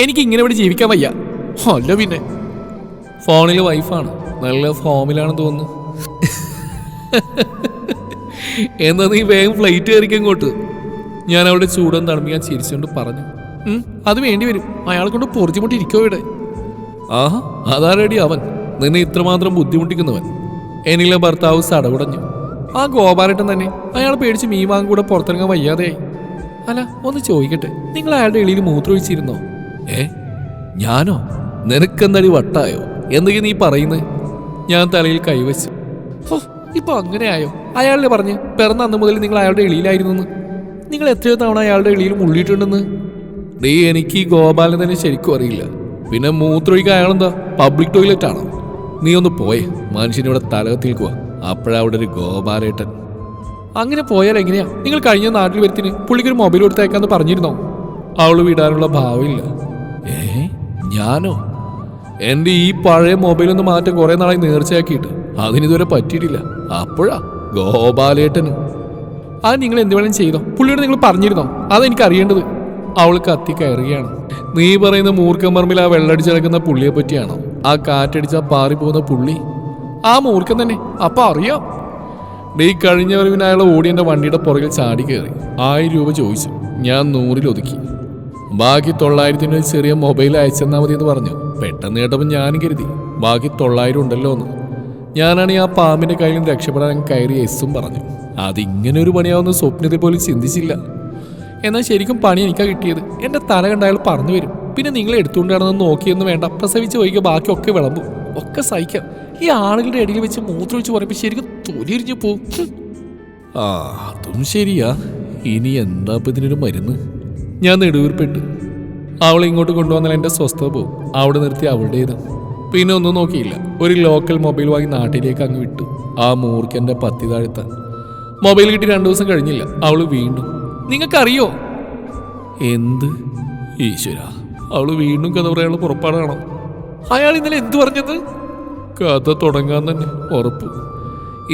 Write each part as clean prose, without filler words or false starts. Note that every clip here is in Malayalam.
എനിക്ക് ഇങ്ങനെ ഇവിടെ ജീവിക്കാൻ വയ്യ. അല്ല പിന്നെ ഫോണിൽ വൈഫാണ്, നല്ല ഫോമിലാണെന്ന് തോന്നുന്നു. എന്നാ നീ വേഗം ഫ്ലൈറ്റ് കയറിക്കും ഇങ്ങോട്ട്. ഞാൻ അവളുടെ ചൂടൊന്ന് തണുപ്പിക്കാൻ ചിരിച്ചുകൊണ്ട് പറഞ്ഞു. അത് വേണ്ടി വരും, അയാളെ കൊണ്ട് പൊറിച്ചുമുട്ടിരിക്കോ ഇവിടെ. ആഹാ, അതാരടി അവൻ, നിന്നെ ഇത്രമാത്രം ബുദ്ധിമുട്ടിക്കുന്നവൻ. എന്നിലെ ഭർത്താവ് സടകുടഞ്ഞു. ആ ഗോപാലേട്ടൻ തന്നെ അയാൾ പേടിച്ച് മീൻ വാങ്ങാൻ കൂടെ പുറത്തിറങ്ങാൻ വയ്യാതെയായി. അല്ല, ഒന്ന് ചോദിക്കട്ടെ, നിങ്ങൾ അയാളുടെ എളിയിൽ മൂത്രമൊഴിച്ചിരുന്നോ? ഞാനോ? നിനക്കെന്തടി വട്ടായോ? എന്തൊക്കെയാ നീ പറയുന്നത്? ഞാൻ തലയിൽ കൈവച്ചു. ഇപ്പൊ അങ്ങനെയായോ? അയാളുടെ പറഞ്ഞ് പിറന്ന അന്ന് മുതൽ നിങ്ങൾ അയാളുടെ എളിയിലായിരുന്നു. നിങ്ങൾ എത്രയോ തവണ അയാളുടെ എളിയിൽ മുള്ളിയിട്ടുണ്ടെന്ന്. നീ എനിക്ക് ഈ ഗോപാലൻ തന്നെ ശരിക്കും അറിയില്ല. പിന്നെ മൂത്രമൊഴിക്കാൻ അയാളെന്താ പബ്ലിക് ടോയ്ലറ്റ് ആണോ? നീ ഒന്ന് പോയേ, മനുഷ്യനിവിടെ തലകത്തിൽക്കുക. അപ്പോഴാ അവിടെ ഒരു ഗോപാലേട്ടൻ. അങ്ങനെ പോയാൽ എങ്ങനെയാ? നിങ്ങൾ കഴിഞ്ഞ നാട്ടിൽ വരുത്തിന് പുള്ളിക്കൊരു മൊബൈൽ കൊടുത്തേക്കാന്ന് പറഞ്ഞിരുന്നോ? അവള് വിടാനുള്ള ഭാവമില്ല. ഞാനോ? എൻ്റെ ഈ പഴയ മൊബൈലൊന്ന് മാറ്റം കുറെ നാളായി നേർച്ചയാക്കിയിട്ട് അതിനിതുവരെ പറ്റിയിട്ടില്ല. അപ്പോഴാ ഗോപാലേട്ടന്. അത് നിങ്ങൾ എന്ത് വേണം ചെയ്തോ? പുള്ളിയോട് നിങ്ങൾ പറഞ്ഞിരുന്നോ? അതെനിക്ക് അറിയേണ്ടത്. അവൾ കത്തി കയറുകയാണ്. നീ പറയുന്ന മൂർഖൻ പറമ്പിൽ ആ വെള്ളടിച്ചിറക്കുന്ന പുള്ളിയെ പറ്റിയാണോ? ആ കാറ്റടിച്ചാൽ പാറിപ്പോകുന്ന പുള്ളി? ആ മൂർഖൻ തന്നെ. അപ്പൊ അറിയാം. നീ കഴിഞ്ഞ വരവിന് അയാളെ ഓടി എൻ്റെ വണ്ടിയുടെ പുറകിൽ ചാടി കയറി 1000 രൂപ ചോദിച്ചു. ഞാൻ 100-ൽ ഒതുക്കി. ബാക്കി 900-ന് ചെറിയ മൊബൈൽ അയച്ചെന്നാൽ മതി എന്ന് പറഞ്ഞു. പെട്ടെന്ന് കേട്ടപ്പോൾ ഞാനും കരുതി ബാക്കി 900 ഉണ്ടല്ലോ എന്ന്. ഞാനാണെങ്കിൽ ആ പാമ്പിൻ്റെ കയ്യിൽ നിന്ന് രക്ഷപ്പെടാൻ കയറി എസ്സും പറഞ്ഞു. അതിങ്ങനെ ഒരു പണിയാവുന്ന സ്വപ്നത്തിൽ പോലും ചിന്തിച്ചില്ല. എന്നാൽ ശരിക്കും പണി എനിക്കാ കിട്ടിയത്. എൻ്റെ തല കണ്ട അയാൾ പറഞ്ഞു വരും. പിന്നെ നിങ്ങൾ എടുത്തുകൊണ്ടാണെന്ന് നോക്കിയെന്ന് വേണ്ട, പ്രസവിച്ച് വൈകിയ ബാക്കിയൊക്കെ വിളമ്പും. ഒക്കെ സഹിക്കാം. ഈ ആളുകളുടെ ഇടയിൽ വെച്ച് മൂത്രമൊഴിച്ച് പറയുമ്പോൾ ശരിക്കും തൊലിരിഞ്ഞു പോവും. അതും ശരിയാ. ഇനി എന്താ ഇപ്പം ഇതിനൊരു മരുന്ന്? ഞാൻ നെടുവീർപ്പെട്ടു. അവളെ ഇങ്ങോട്ട് കൊണ്ടുവന്നാൽ എൻ്റെ സ്വസ്ഥത പോവും. അവിടെ നിർത്തി അവളുടേത്. പിന്നെ ഒന്നും നോക്കിയില്ല. ഒരു ലോക്കൽ മൊബൈൽ വാങ്ങി നാട്ടിലേക്ക് അങ്ങ് വിട്ടു. ആ മൂർഖൻ്റെ പത്തി താഴ്ത്താൻ. മൊബൈൽ കിട്ടി 2 ദിവസം കഴിഞ്ഞില്ല അവള് വീണ്ടും. നിങ്ങൾക്കറിയോ എന്ത്? ഈശ്വര, അവള് വീണ്ടും കഥ പറയാനുള്ള പുറപ്പാടാണോ? അയാൾ ഇന്നലെ എന്ത് പറഞ്ഞത്? കഥ തുടങ്ങാൻ തന്നെ ഉറപ്പ്.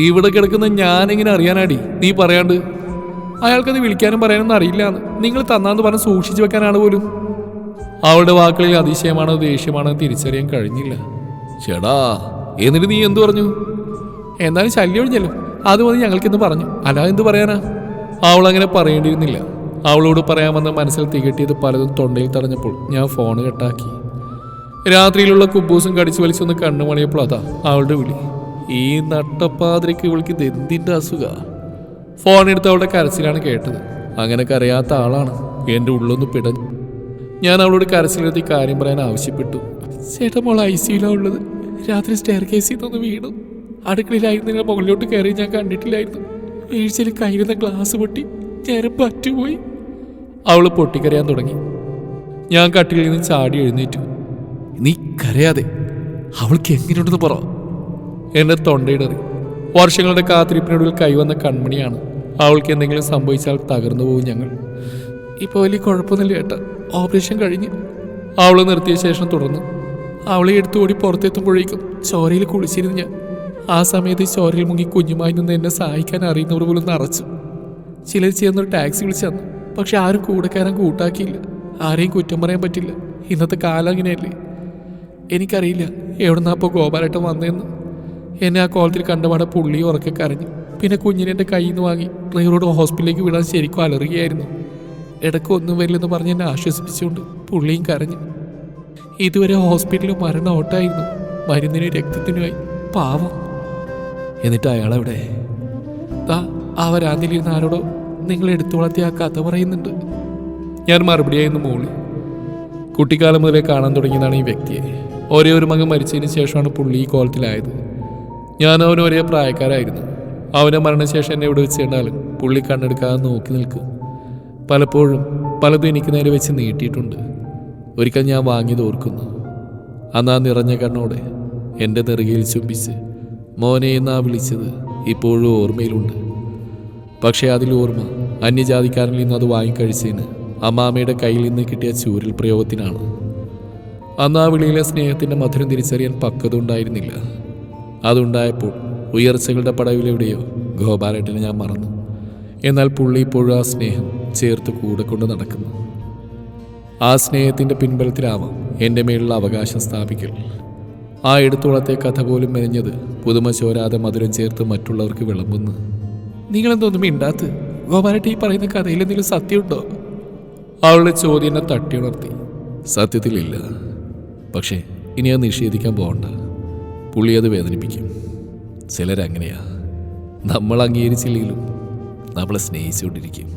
ഇവിടെ കിടക്കുന്ന ഞാനെങ്ങനെ അറിയാനാടി? നീ പറയാണ്ട്. അയാൾക്കത് വിളിക്കാനും പറയാനൊന്നും അറിയില്ലാന്ന്. നിങ്ങൾ തന്നാന്ന് പറഞ്ഞ് സൂക്ഷിച്ചു വെക്കാനാണ് പോലും. അവളുടെ വാക്കുകളിൽ അതിശയമാണോ ദേഷ്യമാണോ തിരിച്ചറിയാൻ കഴിഞ്ഞില്ല. ചേടാ, എന്നിട്ട് നീ എന്തു പറഞ്ഞു? എന്നാലും ശല്യം ഒഴിഞ്ഞല്ലോ, അതുമതി ഞങ്ങൾക്കെന്ന് പറഞ്ഞു. അല്ലാതെ എന്ത് പറയാനാ? അവൾ അങ്ങനെ പറയേണ്ടിയിരുന്നില്ല. അവളോട് പറയാമെന്ന് മനസ്സിൽ തികട്ടിയത് പലതും തൊണ്ടയിൽ തടഞ്ഞപ്പോൾ ഞാൻ ഫോൺ കട്ടാക്കി. രാത്രിയിലുള്ള കുബൂസും കടിച്ചു വലിച്ചൊന്ന് കണ്ണുമണിയപ്പോൾ അതാ അവളുടെ വിളി. ഈ നട്ടപ്പാതിരയ്ക്ക് ഇവൾക്ക് എന്തിൻ്റെ അസുഖ? ഫോൺ എടുത്ത് അവളുടെ കരച്ചിലാണ് കേട്ടത്. അങ്ങനെ കരയാത്ത ആളാണ്. എൻ്റെ ഉള്ളൊന്ന് പിടഞ്ഞു. ഞാൻ അവളോട് കരച്ചിലെത്തി കാര്യം പറയാൻ ആവശ്യപ്പെട്ടു. ചേട്ടാ, മോൾ ICUലാണ് ഉള്ളത്. രാത്രി സ്റ്റെയർ കേസിൽ നിന്ന് വീണു. അടുക്കളയിലായിരുന്നു. മുകളിലോട്ട് കയറി ഞാൻ കണ്ടിട്ടില്ലായിരുന്നു. വീഴ്ചയിൽ കയ്യിരുന്ന ഗ്ലാസ് പൊട്ടി ഞാൻ പറ്റുപോയി. അവൾ പൊട്ടിക്കരയാൻ തുടങ്ങി. ഞാൻ കട്ടിലിൽ നിന്ന് ചാടി എഴുന്നേറ്റു. നീ കരയാതെ, അവൾക്ക് എങ്ങനെയുണ്ടെന്ന് പറ. എന്നെ തൊണ്ടയിടറി. വർഷങ്ങളുടെ കാത്തിരിപ്പിനൊടുവിൽ കൈവന്ന കൺമണിയാണ്. അവൾക്ക് എന്തെങ്കിലും സംഭവിച്ചാൽ തകർന്നു പോകും ഞങ്ങൾ. ഇപ്പോൾ വലിയ കുഴപ്പമൊന്നുമില്ല ഏട്ടാ, ഓപ്പറേഷൻ കഴിഞ്ഞ്. അവൾ നിർത്തിയ ശേഷം തുടർന്നു. അവളെ എടുത്തു ഓടി പുറത്തെത്തുമ്പോഴേക്കും ചോരയിൽ കുളിച്ചിരുന്നു ഞാൻ. ആ സമയത്ത് ചോരയിൽ മുങ്ങി കുഞ്ഞുമായി നിന്ന് എന്നെ സഹായിക്കാൻ അറിയുന്നവർ പോലും നിറച്ചു. ചിലർ ചേർന്നൊരു ടാക്സി വിളിച്ചു തന്നു. പക്ഷെ ആരും കൂടെ കയറാൻ കൂട്ടാക്കിയില്ല. ആരെയും കുറ്റം പറയാൻ പറ്റില്ല. ഇന്നത്തെ കാലം അങ്ങനെയല്ലേ. എനിക്കറിയില്ല എവിടുന്നാ അപ്പോൾ ഗോപാലേട്ടൻ വന്നതെന്ന്. എന്നെ ആ കോളത്തിൽ കണ്ടപാടെ പുള്ളി ഉറക്കെ കരഞ്ഞു. പിന്നെ കുഞ്ഞിനെ എൻ്റെ കയ്യിൽ നിന്ന് വാങ്ങി ഡ്രൈവറോട് ഹോസ്പിറ്റലിലേക്ക് വിടാൻ ശരിക്കും അലറുകയായിരുന്നു. ഇടയ്ക്ക് ഒന്നും വരില്ലെന്ന് പറഞ്ഞ് എന്നെ ആശ്വസിപ്പിച്ചുകൊണ്ട് പുള്ളിയും കരഞ്ഞു. ഇതുവരെ ഹോസ്പിറ്റലിൽ മരണ ഓട്ടായിരുന്നു, മരുന്നിനും രക്തത്തിനുമായി. പാവം. എന്നിട്ട് അയാളെവിടെ? ആ വരാന്തിലിരുന്ന് ആരോടോ നിങ്ങൾ എടുത്തു വളർത്തിയ ആ കഥ പറയുന്നുണ്ട്. ഞാൻ മറുപടിയായിരുന്നു മോളി. കുട്ടിക്കാലം മുതലേ കാണാൻ തുടങ്ങിയതാണ് ഈ വ്യക്തിയെ. ഒരേ ഒരു മകൻ മരിച്ചതിന് ശേഷമാണ് പുള്ളി ഈ കോലത്തിലായത്. ഞാൻ അവന് ഒരേ പ്രായക്കാരായിരുന്നു. അവനെ മരണശേഷം എന്നെ ഇവിടെ വെച്ച് കണ്ടാലും പുള്ളി കണ്ണെടുക്കാതെ നോക്കി നിൽക്കും. പലപ്പോഴും പലതും എനിക്ക് നേരെ വെച്ച് നീട്ടിയിട്ടുണ്ട്. ഒരിക്കൽ ഞാൻ വാങ്ങിയത് ഓർക്കുന്നു. അന്നാ നിറഞ്ഞ കണ്ണോടെ എൻ്റെ നെറുകയിൽ ചുംബിച്ച് മോനെ എന്നാ വിളിച്ചത് ഇപ്പോഴും ഓർമ്മയിലുണ്ട്. പക്ഷേ അതിൽ ഓർമ്മ അന്യജാതിക്കാരിൽ നിന്ന് അത് വാങ്ങിക്കഴിച്ചതിന് അമ്മാമ്മയുടെ കയ്യിൽ നിന്ന് കിട്ടിയ ചൂരൽ പ്രയോഗത്തിനാണ്. അന്ന് ആ വിളിയിലെ സ്നേഹത്തിൻ്റെ മധുരം തിരിച്ചറിയാൻ പക്വത ഉണ്ടായിരുന്നില്ല. അതുണ്ടായപ്പോൾ ഉയർച്ചകളുടെ പടവിലെവിടെയോ ഗോപാലേട്ടനെ ഞാൻ മറന്നു. എന്നാൽ പുള്ളി ഇപ്പോഴും ആ സ്നേഹം ചേർത്ത് കൂടെ കൊണ്ട് നടക്കുന്നു. ആ സ്നേഹത്തിൻ്റെ പിൻബലത്തിലാവാം എൻ്റെ മേലുള്ള അവകാശം സ്ഥാപിക്കൽ. ആ എടുത്തോളത്തെ കഥ പോലും മെനഞ്ഞത് പുതുമ ചോരാതെ മധുരം ചേർത്ത് മറ്റുള്ളവർക്ക് വിളമ്പുന്നു. നിങ്ങളെന്തോന്നും മിണ്ടാത്ത്? ഗോപാലട്ടി ഈ പറയുന്ന കഥയിൽ എന്തെങ്കിലും സത്യമുണ്ടോ? അവളുടെ ചോദ്യം എന്നെ തട്ടിയുണർത്തി. സത്യത്തിലില്ല. പക്ഷേ ഇനി അത് നിഷേധിക്കാൻ പോകണ്ട. പുള്ളി അത് വേദനിപ്പിക്കും. ചിലരങ്ങനെയാ. നമ്മൾ അംഗീകരിച്ചില്ലെങ്കിലും നമ്മളെ സ്നേഹിച്ചുകൊണ്ടിരിക്കും.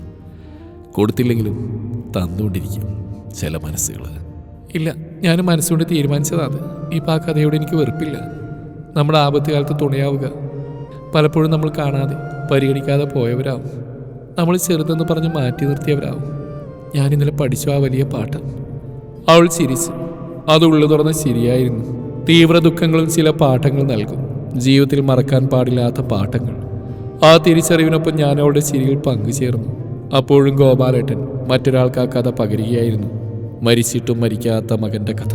കൊടുത്തില്ലെങ്കിലും തന്നുകൊണ്ടിരിക്കും ചില മനസ്സുകൾ. ഇല്ല, ഞാൻ മനസ്സുകൊണ്ട് തീരുമാനിച്ചതാണ്. ഇപ്പം ആ കഥയോട് എനിക്ക് വെറുപ്പില്ല. നമ്മുടെ ആപത്ത് കാലത്ത് തുണയാവുക. പലപ്പോഴും നമ്മൾ കാണാതെ പരിഗണിക്കാതെ പോയവരാവും. നമ്മൾ ചെറുതെന്ന് പറഞ്ഞ് മാറ്റി നിർത്തിയവരാവും. ഞാൻ ഇന്നലെ പഠിച്ചു ആ വലിയ പാഠം. അവൾ ചിരിച്ചു. അത് ഉള്ളു തുറന്ന ചിരിയായിരുന്നു. തീവ്ര ദുഃഖങ്ങളും ചില പാഠങ്ങൾ നൽകും. ജീവിതത്തിൽ മറക്കാൻ പാടില്ലാത്ത പാഠങ്ങൾ. ആ തിരിച്ചറിവിനൊപ്പം ഞാൻ അവളുടെ ചിരിയിൽ പങ്കുചേർന്നു. അപ്പോഴും ഗോപാലേട്ടൻ മറ്റൊരാൾക്ക് ആ കഥ പകരുകയായിരുന്നു. മരിച്ചിട്ടും മരിക്കാത്ത മകൻ്റെ കഥ.